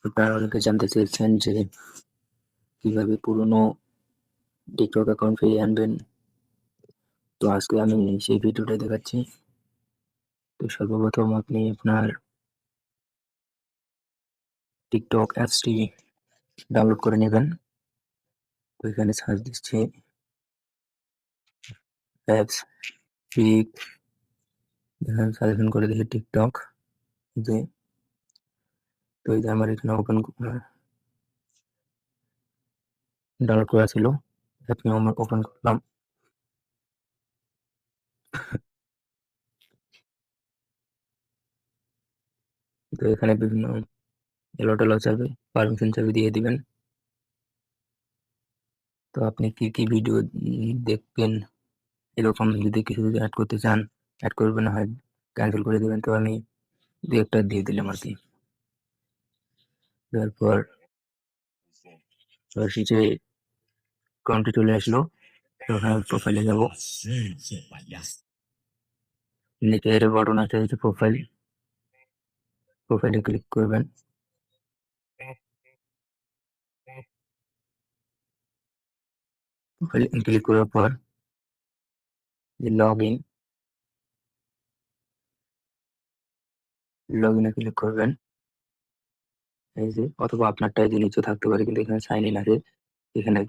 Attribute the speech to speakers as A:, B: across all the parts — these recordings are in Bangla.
A: আপনারা অনেকে জানতে চেয়েছেন যে কিভাবে পুরনো টিকটক অ্যাকাউন্ট ফিরিয়ে আনবেন। তো আজকে আমি সেই ভিডিওটা দেখাচ্ছি। তো সর্বপ্রথম আপনি আপনার টিকটক অ্যাপসটি ডাউনলোড করে নেবেন। তো এখানে সার্চ দিচ্ছি অ্যাপস পিক, সাজেশন করে দিচ্ছি টিকটক। যে তো এই যে আমার এখানে ডাউনলোড করা ছিল, আপনি আমার ওপেন করলাম। তো এখানে বিভিন্ন এলো চাইবে, পারমিশন চাইবে, দিয়ে দিবেন। তো আপনি কি কি ভিডিও দেখবেন এরকম যদি কিছু অ্যাড করতে চান, অ্যাড করবেন, না হয় ক্যান্সেল করে দেবেন। তো আমি দু একটা দিয়ে দিলাম আর কি। তারপর নিচে অ্যাকাউন্টে চলে আসলো। ওখানে প্রোফাইলে যাব, নিচে এর বাটন আছে, হচ্ছে প্রোফাইলে ক্লিক করবেন। প্রোফাইলে ক্লিক করার পর যে লগ ইনে ক্লিক করবেন। এই যে, অথবা আপনারটা যে নিচে থাকতে পারে, কিন্তু এখানে সাইন ইন আছে। এখানে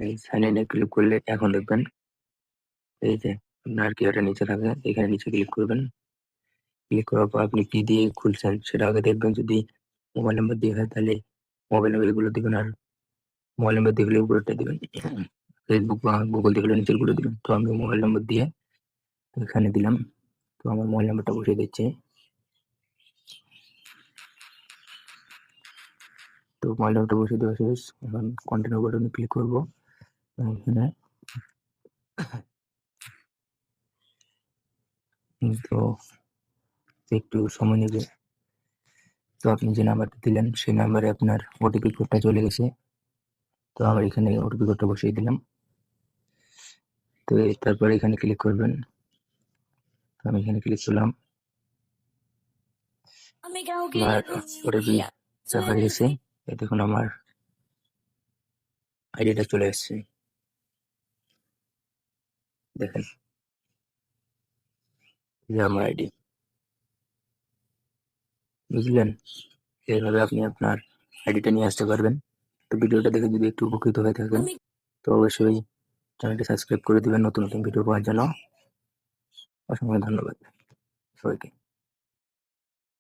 A: এই সাইন ইনে ক্লিক করলে এখন দেখবেন এই যে আপনার কি একটা নিচে থাকে, এখানে নিচে ক্লিক করবেন। ক্লিক করার পর আপনি কি দিয়ে খুলছেন সেটা আগে দেখবেন। যদি মোবাইল নাম্বার দিয়ে হয় তাহলে মোবাইল নাম্বার এগুলো দিবেন, আর মোবাইল নাম্বার দিয়ে হলে উপরেরটা দিবেন। ফেসবুক বা গুগল দিয়ে হলে নিচের গুলো দিবেন। তো আমি মোবাইল নাম্বার দিয়ে এখানে দিলাম। তো আমার মোবাইল নাম্বারটা বসিয়ে দিচ্ছি। তো মোবাইল নাম্বারটা বসিয়ে দেওয়া শেষ। এখন কন্টিনিউ বাটনে ক্লিক করবো। এখানে তো একটু সময় নেবে। তো আপনি যে নাম্বারটা দিলেন সেই নাম্বারে আপনার ওটিপি কোডটা চলে গেছে। তো আমার এখানে ওটিপি কোডটা বসিয়ে দিলাম। তো তারপরে এখানে ক্লিক করবেন। তো আমি এখানে ক্লিক করলাম। আমার ওটিপি হয়ে গেছে। দেখুন আমার আইডিটা চলে এসেছে, দেখেন যে আমার আইডি। বুঝলেন? এইভাবে আপনি আপনার আইডিটা নিয়ে আসতে পারবেন। তো ভিডিওটা দেখে যদি একটু উপকৃত হয়ে থাকেন তো অবশ্যই চ্যানেলটি সাবস্ক্রাইব করে দিবেন নতুন নতুন ভিডিও পাওয়ার জন্য। অসংখ্য ধন্যবাদ সবাইকে।